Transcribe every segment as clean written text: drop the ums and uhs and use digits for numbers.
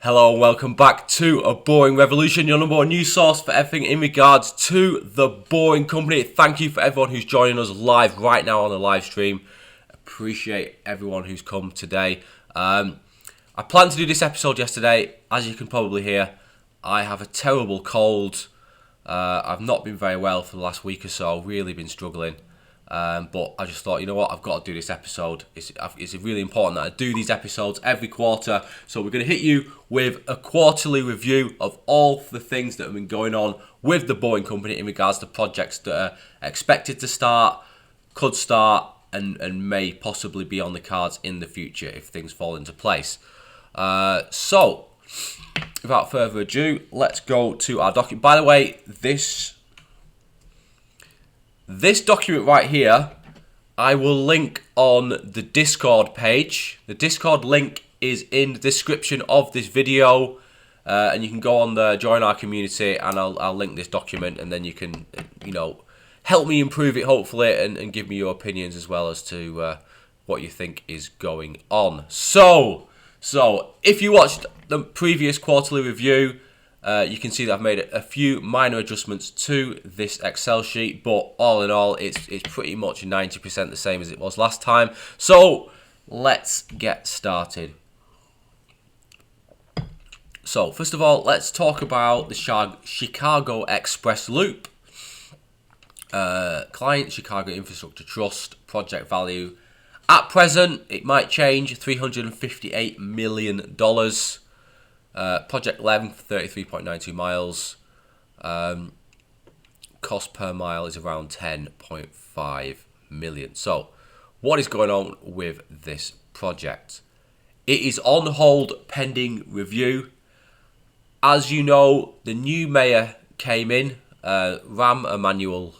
Hello and welcome back to A Boring Revolution, your number one news source for everything in regards to the Boring Company. Thank you for everyone who's joining us live right now on the live stream. Appreciate everyone who's come today. I planned to do this episode yesterday. As you can probably hear, I have a terrible cold. I've not been very well for the last week or so, really been struggling. But I just thought, you know what, I've got to do this episode. It's really important that I do these episodes every quarter. So we're going to hit you with a quarterly review of all the things that have been going on with the Boring Company in regards to projects that are expected to start, could start, and may possibly be on the cards in the future if things fall into place. So, without further ado, let's go to our document. By the way, This document right here, I will link on the Discord page. The Discord link is in the description of this video, and you can go on there, join our community, and I'll link this document, and then you can, help me improve it, hopefully, and give me your opinions as well as to what you think is going on. So if you watched the previous quarterly review, you can see that I've made a few minor adjustments to this Excel sheet, but all in all, it's pretty much 90% the same as it was last time. So let's get started. So first of all, let's talk about the Chicago Express Loop. Client Chicago Infrastructure Trust, project value. At present, it might change, $358 million. Project length, 33.92 miles. Cost per mile is around 10.5 million. So, what is going on with this project? It is on hold pending review. As you know, the new mayor came in. Rahm Emanuel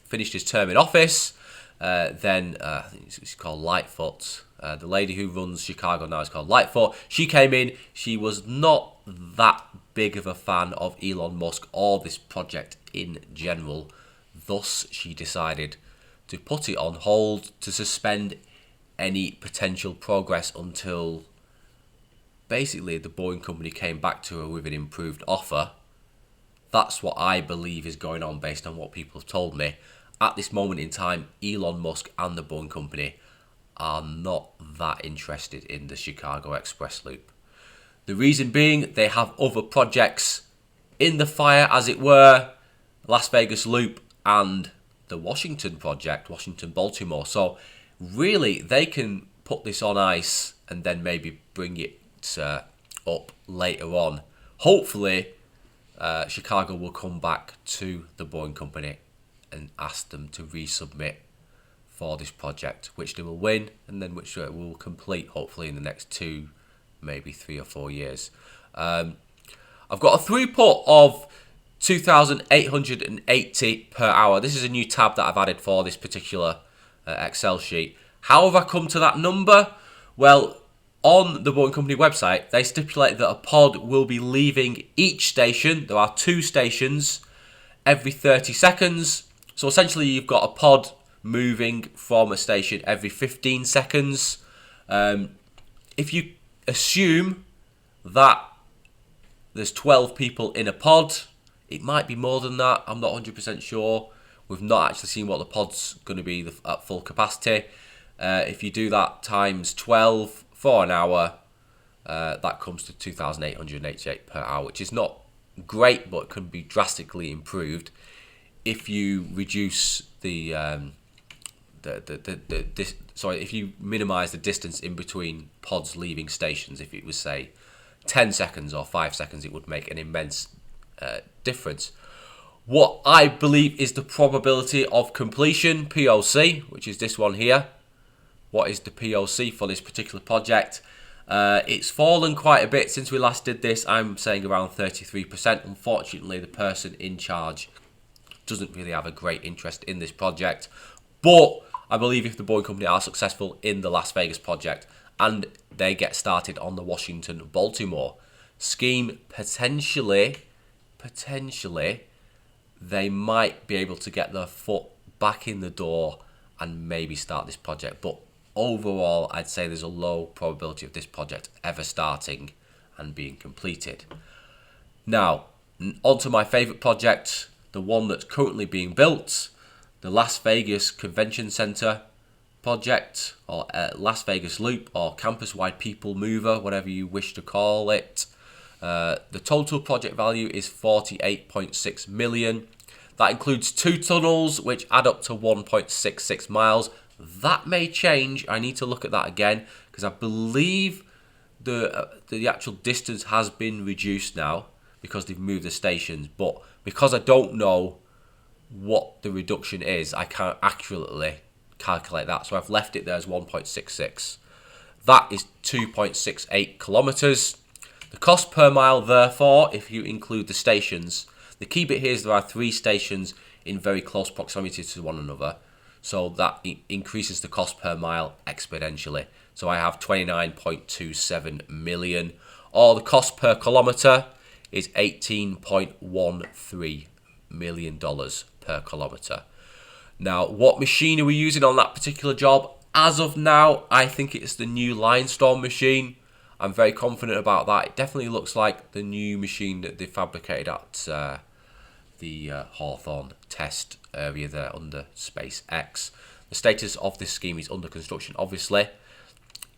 finished his term in office. Then I think it's called Lightfoot. The lady who runs Chicago now is called Lightfoot. She came in. She was not that big of a fan of Elon Musk or this project in general. Thus, she decided to put it on hold, to suspend any potential progress until basically the Boring Company came back to her with an improved offer. That's what I believe is going on based on what people have told me. At this moment in time, Elon Musk and the Boring Company are not that interested in the Chicago Express Loop. The reason being, they have other projects in the fire, as it were, Las Vegas Loop and the Washington project, Washington-Baltimore. So really, they can put this on ice and then maybe bring it up later on. Hopefully, Chicago will come back to the Boring Company and ask them to resubmit for this project, which they will win, and then which will complete hopefully in the next 2, maybe 3 or 4 years. I've got a throughput of 2,880 per hour. This is a new tab that I've added for this particular Excel sheet. How have I come to that number? Well, on the Boring Company website, they stipulate that a pod will be leaving each station. There are 2 stations every 30 seconds. So essentially, you've got a pod moving from a station every 15 seconds. If you assume that there's 12 people in a pod, it might be more than that. I'm not 100% sure. We've not actually seen what the pod's going to be at full capacity. If you do that times 12 for an hour, that comes to 2,888 per hour, which is not great, but can be drastically improved if you reduce if you minimise the distance in between pods leaving stations. If it was, say, 10 seconds or 5 seconds, it would make an immense difference. What I believe is the probability of completion, POC, which is this one here. What is the POC for this particular project? It's fallen quite a bit since we last did this. I'm saying around 33%. Unfortunately, the person in charge doesn't really have a great interest in this project. But I believe if the Boring Company are successful in the Las Vegas project and they get started on the Washington-Baltimore scheme, potentially, they might be able to get their foot back in the door and maybe start this project. But overall, I'd say there's a low probability of this project ever starting and being completed. Now, onto my favourite project, the one that's currently being built, the Las Vegas Convention Center project, or Las Vegas Loop, or campus-wide people mover, whatever you wish to call it. The total project value is 48.6 million. That includes 2 tunnels, which add up to 1.66 miles. That may change. I need to look at that again, because I believe the actual distance has been reduced now because they've moved the stations. But because I don't know what the reduction is, I can't accurately calculate that. So I've left it there as 1.66. That is 2.68 kilometers. The cost per mile, therefore, if you include the stations, the key bit here is there are 3 stations in very close proximity to one another. So that increases the cost per mile exponentially. So I have 29.27 million. Or the cost per kilometre is $18.13 million per kilometre. Now, what machine are we using on that particular job? As of now, I think it's the new Lionstorm machine. I'm very confident about that. It definitely looks like the new machine that they fabricated at the Hawthorne test area there under SpaceX. The status of this scheme is under construction, obviously.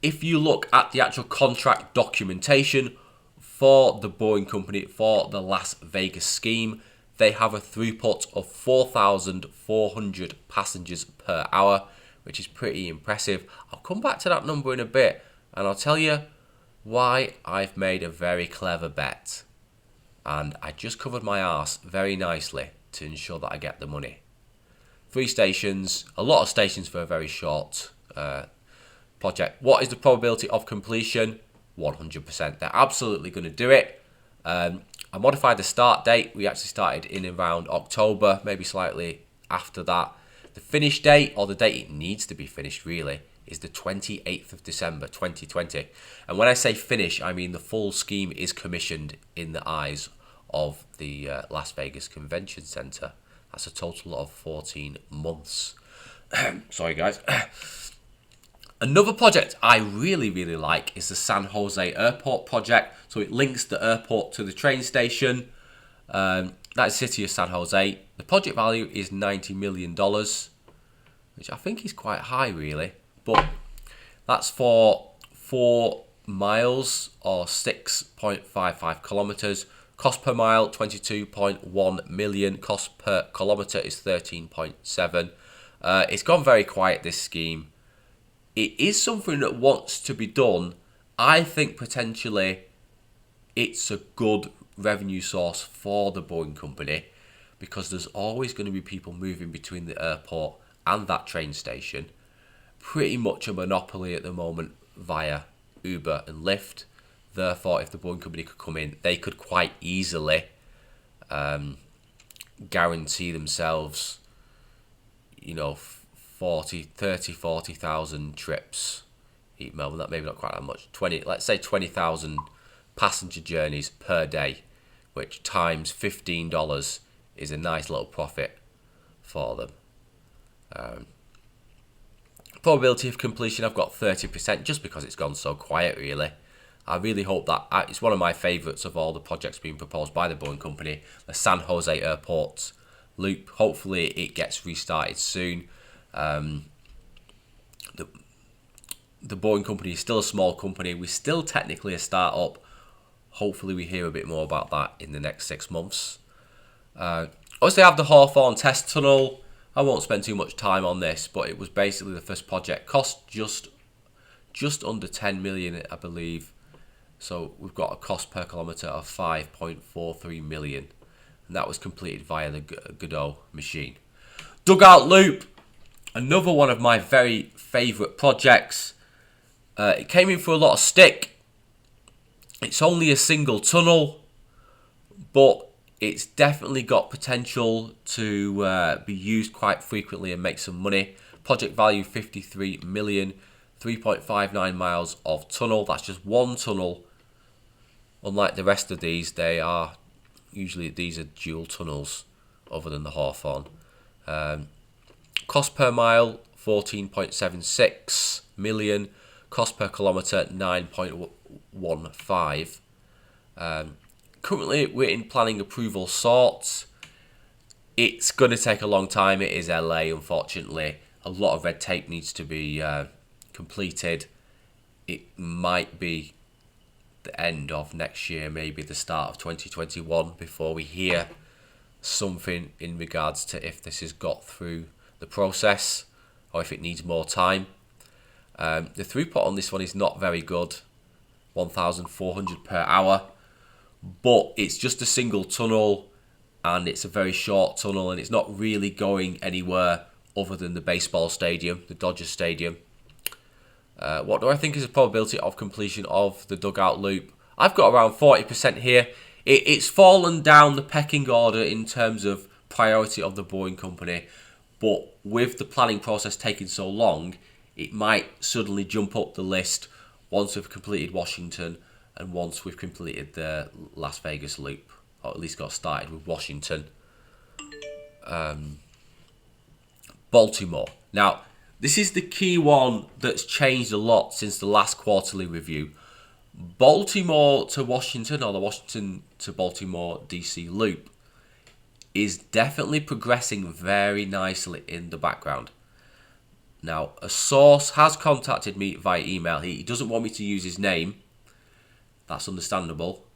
If you look at the actual contract documentation for the Boeing company for the Las Vegas scheme, they have a throughput of 4,400 passengers per hour, which is pretty impressive. I'll come back to that number in a bit, and I'll tell you why I've made a very clever bet. And I just covered my arse very nicely to ensure that I get the money. 3 stations, a lot of stations for a very short project. What is the probability of completion? 100%. They're absolutely going to do it. I modified the start date. We actually started in around October, maybe slightly after that. The finish date, or the date it needs to be finished really, is the 28th of December 2020. And when I say finish, I mean the full scheme is commissioned in the eyes of the Las Vegas Convention Center. That's a total of 14 months. Sorry guys. Another project I really like is the San Jose Airport project. So it links the airport to the train station. That's the city of San Jose. The project value is $90 million, which I think is quite high really. But that's for 4 miles or 6.55 kilometers. Cost per mile, 22.1 million. Cost per kilometer is 13.7. It's gone very quiet, this scheme. It is something that wants to be done. I think potentially it's a good revenue source for the Boeing company, because there's always going to be people moving between the airport and that train station. Pretty much a monopoly at the moment via Uber and Lyft. Therefore, if the Boeing company could come in, they could quite easily guarantee themselves, 40,000 trips. Melbourne, that maybe not quite that much. Let's say 20,000 passenger journeys per day, which times $15 is a nice little profit for them. Probability of completion, I've got 30%, just because it's gone so quiet really. I really hope that it's one of my favourites of all the projects being proposed by the Boeing company, the San Jose Airport loop. Hopefully it gets restarted soon. The Boeing company is still a small company. We're still technically a start-up. Hopefully we hear a bit more about that in the next 6 months. Obviously I have the Hawthorne test tunnel. I won't spend too much time on this, but it was basically the first project. Cost just under 10 million, I believe. So we've got a cost per kilometre of 5.43 million. And that was completed via the Godot machine. Dugout Loop, another one of my very favourite projects. It came in for a lot of stick. It's only a single tunnel, but it's definitely got potential to be used quite frequently and make some money. Project value 53 million, 3.59 miles of tunnel. That's just one tunnel. Unlike the rest of these, these are dual tunnels other than the Hawthorne. Cost per mile 14.76 million. Cost per kilometre 9.15. Currently, we're in planning approval sorts. It's going to take a long time. It is LA, unfortunately. A lot of red tape needs to be completed. It might be the end of next year, maybe the start of 2021, before we hear something in regards to if this has got through the process or if it needs more time. The throughput on this one is not very good, 1,400 per hour, but it's just a single tunnel and it's a very short tunnel and it's not really going anywhere other than the baseball stadium, the Dodger Stadium. What do I think is the probability of completion of the dugout loop? I've got around 40% here. It's fallen down the pecking order in terms of priority of the Boring Company, but with the planning process taking so long, it might suddenly jump up the list once we've completed Washington and once we've completed the Las Vegas loop, or at least got started with Washington. Baltimore. Now, this is the key one that's changed a lot since the last quarterly review. Baltimore to Washington, or the Washington to Baltimore DC loop, is definitely progressing very nicely in the background. Now, a source has contacted me via email. He doesn't want me to use his name. That's understandable.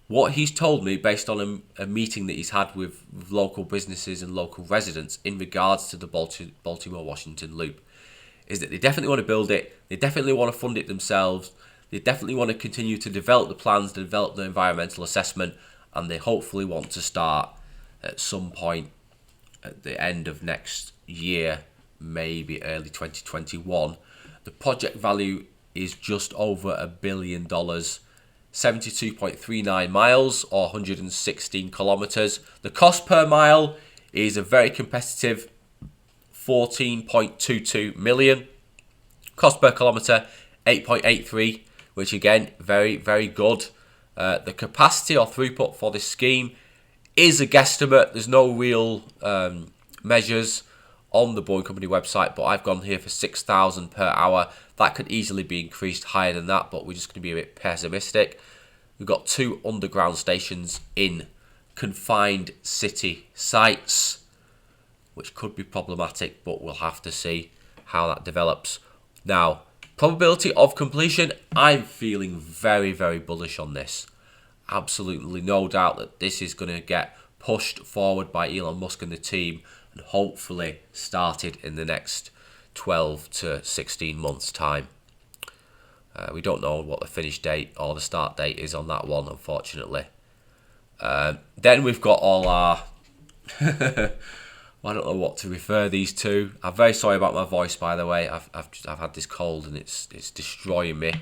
What he's told me, based on a meeting that he's had with local businesses and local residents in regards to the Baltimore-Washington loop, is that they definitely want to build it. They definitely want to fund it themselves. They definitely want to continue to develop the plans, to develop the environmental assessment, and they hopefully want to start at some point at the end of next year, maybe early 2021. The project value is just over $1 billion. 72.39 miles or 116 kilometers. The cost per mile is a very competitive 14.22 million. Cost per kilometer 8.83, which again, very, very good. The capacity or throughput for this scheme is a guesstimate. There's no real measures on the Boring Company website, but I've gone here for 6,000 per hour. That could easily be increased higher than that, but we're just going to be a bit pessimistic. We've got 2 underground stations in confined city sites, which could be problematic, but we'll have to see how that develops. Now, probability of completion, I'm feeling very, very bullish on this. Absolutely no doubt that this is going to get pushed forward by Elon Musk and the team and hopefully started in the next 12 to 16 months' time. We don't know what the finish date or the start date is on that one, unfortunately. Then we've got all our... I don't know what to refer these to. I'm very sorry about my voice, by the way. I've had this cold and it's destroying me.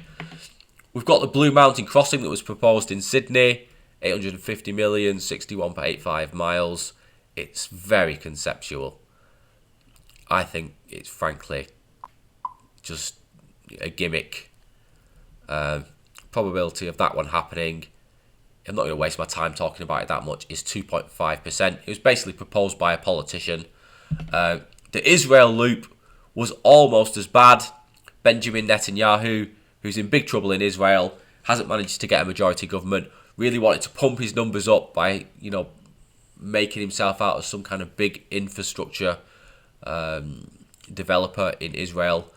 We've got the Blue Mountain Crossing that was proposed in Sydney. 850 million, 61.85 miles. It's very conceptual. I think it's frankly just a gimmick. Probability of that one happening, I'm not going to waste my time talking about it that much, is 2.5%. It was basically proposed by a politician. The Israel loop was almost as bad. Benjamin Netanyahu, who's in big trouble in Israel, hasn't managed to get a majority government, really wanted to pump his numbers up by, making himself out as some kind of big infrastructure developer in Israel.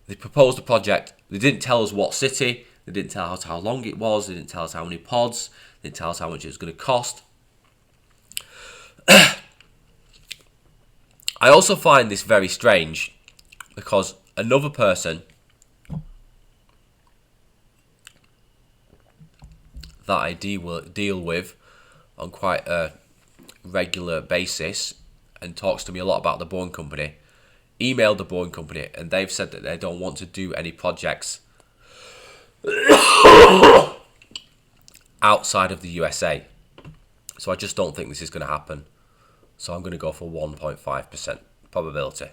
They proposed a project. They didn't tell us what city. They didn't tell us how long it was. They didn't tell us how many pods. They didn't tell us how much it was going to cost. I also find this very strange because another person that I deal with on quite a regular basis and talks to me a lot about the Boring Company, emailed the Boring Company and they've said that they don't want to do any projects outside of the USA. So I just don't think this is going to happen. So I'm going to go for 1.5% probability.